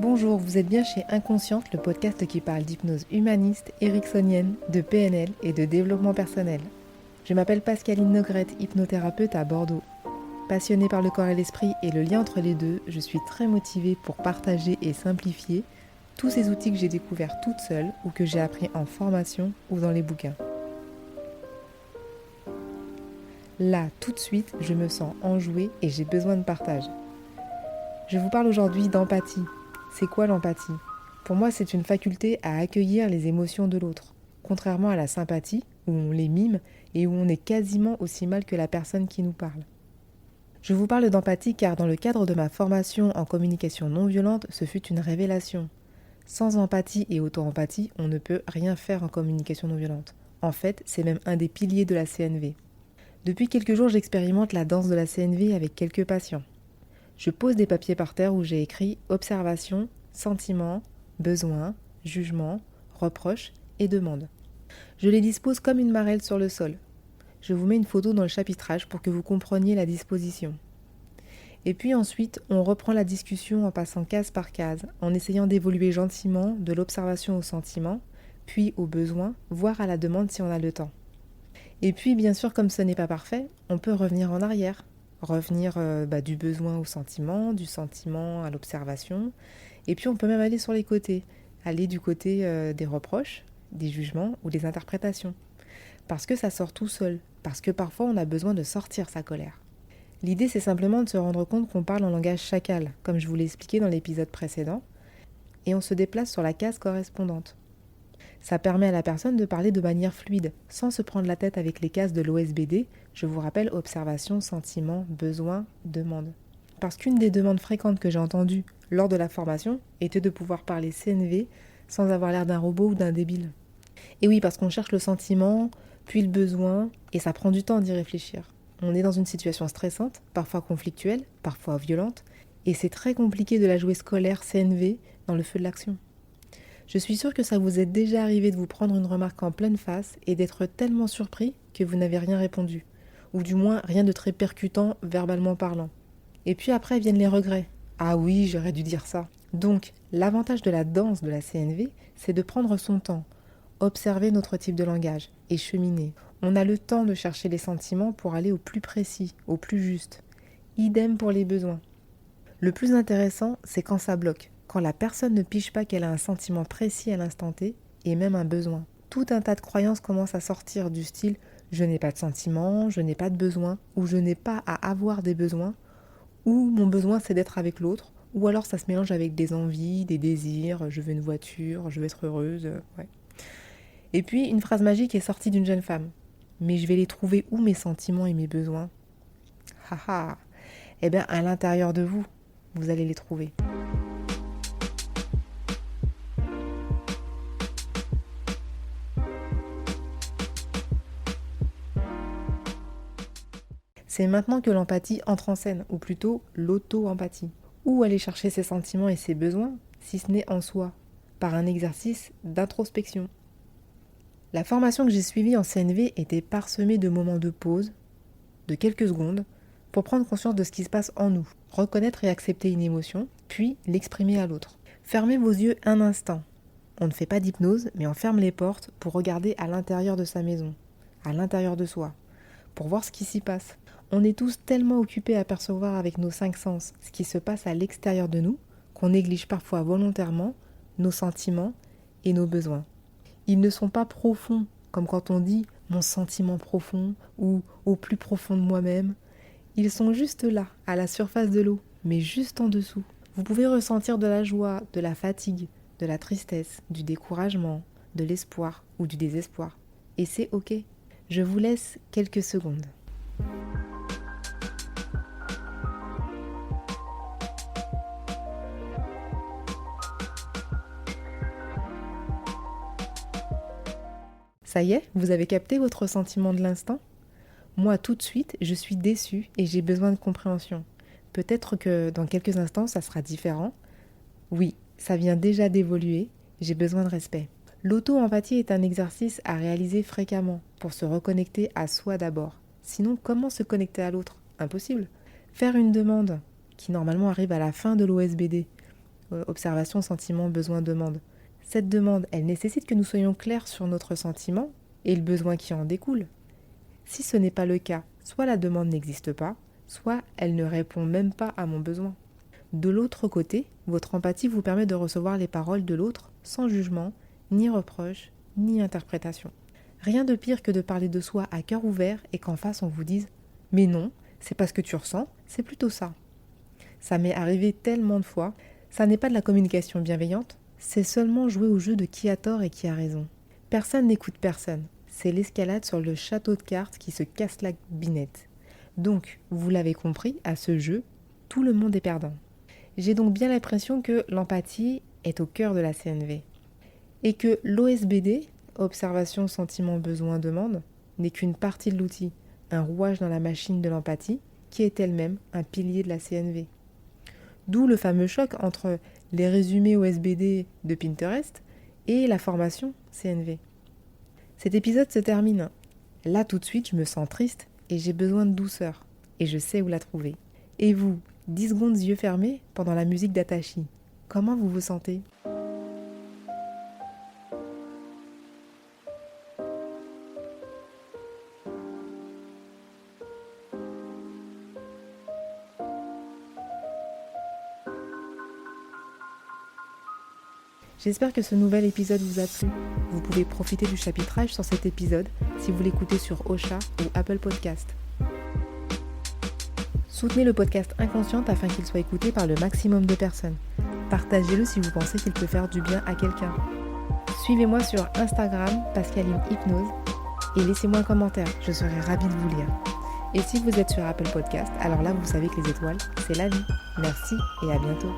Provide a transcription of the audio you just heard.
Bonjour, vous êtes bien chez Inconsciente, le podcast qui parle d'hypnose humaniste, ericksonienne, de PNL et de développement personnel. Je m'appelle Pascaline Nogrette, hypnothérapeute à Bordeaux. Passionnée par le corps et l'esprit et le lien entre les deux, je suis très motivée pour partager et simplifier tous ces outils que j'ai découverts toute seule ou que j'ai appris en formation ou dans les bouquins. Là, tout de suite, je me sens enjouée et j'ai besoin de partage. Je vous parle aujourd'hui d'empathie. C'est quoi l'empathie ? Pour moi, c'est une faculté à accueillir les émotions de l'autre, contrairement à la sympathie, où on les mime et où on est quasiment aussi mal que la personne qui nous parle. Je vous parle d'empathie car dans le cadre de ma formation en communication non violente, ce fut une révélation. Sans empathie et auto-empathie, on ne peut rien faire en communication non violente. En fait, c'est même un des piliers de la CNV. Depuis quelques jours, j'expérimente la danse de la CNV avec quelques patients. Je pose des papiers par terre où j'ai écrit observation, sentiment, besoin, jugement, reproche et demande. Je les dispose comme une marelle sur le sol. Je vous mets une photo dans le chapitrage pour que vous compreniez la disposition. Et puis ensuite, on reprend la discussion en passant case par case, en essayant d'évoluer gentiment de l'observation au sentiment, puis au besoin, voire à la demande si on a le temps. Et puis, bien sûr, comme ce n'est pas parfait, on peut revenir en arrière. Revenir du besoin au sentiment, du sentiment à l'observation. Et puis on peut même aller sur les côtés, aller du côté des reproches, des jugements ou des interprétations. Parce que ça sort tout seul, parce que parfois on a besoin de sortir sa colère. L'idée c'est simplement de se rendre compte qu'on parle en langage chacal, comme je vous l'ai expliqué dans l'épisode précédent, et on se déplace sur la case correspondante. Ça permet à la personne de parler de manière fluide, sans se prendre la tête avec les cases de l'OSBD, je vous rappelle observation, sentiment, besoin, demande. Parce qu'une des demandes fréquentes que j'ai entendues lors de la formation était de pouvoir parler CNV sans avoir l'air d'un robot ou d'un débile. Et oui, parce qu'on cherche le sentiment, puis le besoin, et ça prend du temps d'y réfléchir. On est dans une situation stressante, parfois conflictuelle, parfois violente, et c'est très compliqué de la jouer scolaire CNV dans le feu de l'action. Je suis sûre que ça vous est déjà arrivé de vous prendre une remarque en pleine face et d'être tellement surpris que vous n'avez rien répondu, ou du moins rien de très percutant verbalement parlant. Et puis après viennent les regrets. Ah oui, j'aurais dû dire ça. Donc, l'avantage de la danse de la CNV, c'est de prendre son temps, observer notre type de langage et cheminer. On a le temps de chercher les sentiments pour aller au plus précis, au plus juste. Idem pour les besoins. Le plus intéressant, c'est quand ça bloque. Quand la personne ne pige pas qu'elle a un sentiment précis à l'instant T, et même un besoin. Tout un tas de croyances commencent à sortir du style « je n'ai pas de sentiment, je n'ai pas de besoin » ou « je n'ai pas à avoir des besoins » ou « mon besoin c'est d'être avec l'autre » ou alors ça se mélange avec des envies, des désirs « je veux une voiture, je veux être heureuse ». Ouais. Et puis une phrase magique est sortie d'une jeune femme « mais je vais les trouver où mes sentiments et mes besoins ?» Haha. Eh bien à l'intérieur de vous, vous allez les trouver. C'est maintenant que l'empathie entre en scène, ou plutôt l'auto-empathie. Où aller chercher ses sentiments et ses besoins, si ce n'est en soi, par un exercice d'introspection. La formation que j'ai suivie en CNV était parsemée de moments de pause, de quelques secondes, pour prendre conscience de ce qui se passe en nous, reconnaître et accepter une émotion, puis l'exprimer à l'autre. Fermez vos yeux un instant. On ne fait pas d'hypnose, mais on ferme les portes pour regarder à l'intérieur de sa maison, à l'intérieur de soi, pour voir ce qui s'y passe. On est tous tellement occupés à percevoir avec nos 5 sens ce qui se passe à l'extérieur de nous qu'on néglige parfois volontairement nos sentiments et nos besoins. Ils ne sont pas profonds, comme quand on dit « mon sentiment profond » ou « au plus profond de moi-même ». Ils sont juste là, à la surface de l'eau, mais juste en dessous. Vous pouvez ressentir de la joie, de la fatigue, de la tristesse, du découragement, de l'espoir ou du désespoir. Et c'est ok. Je vous laisse quelques secondes. Ça y est, vous avez capté votre sentiment de l'instant ? Moi, tout de suite, je suis déçue et j'ai besoin de compréhension. Peut-être que dans quelques instants, ça sera différent. Oui, ça vient déjà d'évoluer, j'ai besoin de respect. L'auto-empathie est un exercice à réaliser fréquemment pour se reconnecter à soi d'abord. Sinon, comment se connecter à l'autre ? Impossible. Faire une demande, qui normalement arrive à la fin de l'OSBD, observation, sentiment, besoin, demande. Cette demande, elle nécessite que nous soyons clairs sur notre sentiment et le besoin qui en découle. Si ce n'est pas le cas, soit la demande n'existe pas, soit elle ne répond même pas à mon besoin. De l'autre côté, votre empathie vous permet de recevoir les paroles de l'autre sans jugement, ni reproche, ni interprétation. Rien de pire que de parler de soi à cœur ouvert et qu'en face on vous dise « Mais non, c'est pas ce que tu ressens, c'est plutôt ça ». Ça m'est arrivé tellement de fois. Ça n'est pas de la communication bienveillante, c'est seulement jouer au jeu de qui a tort et qui a raison. Personne n'écoute personne. C'est l'escalade sur le château de cartes qui se casse la binette. Donc, vous l'avez compris, à ce jeu, tout le monde est perdant. J'ai donc bien l'impression que l'empathie est au cœur de la CNV. Et que l'OSBD, observation, sentiment, besoin, demande, n'est qu'une partie de l'outil, un rouage dans la machine de l'empathie, qui est elle-même un pilier de la CNV. D'où le fameux choc entre les résumés OSBD de Pinterest et la formation CNV. Cet épisode se termine. Là, tout de suite, je me sens triste et j'ai besoin de douceur. Et je sais où la trouver. Et vous, 10 secondes yeux fermés pendant la musique d'Atachi. Comment vous vous sentez ? J'espère que ce nouvel épisode vous a plu. Vous pouvez profiter du chapitrage sur cet épisode si vous l'écoutez sur Ocha ou Apple Podcast. Soutenez le podcast Inconsciente afin qu'il soit écouté par le maximum de personnes. Partagez-le si vous pensez qu'il peut faire du bien à quelqu'un. Suivez-moi sur Instagram, Pascaline Hypnose, et laissez-moi un commentaire, je serai ravie de vous lire. Et si vous êtes sur Apple Podcast, alors là vous savez que les étoiles, c'est la vie. Merci et à bientôt.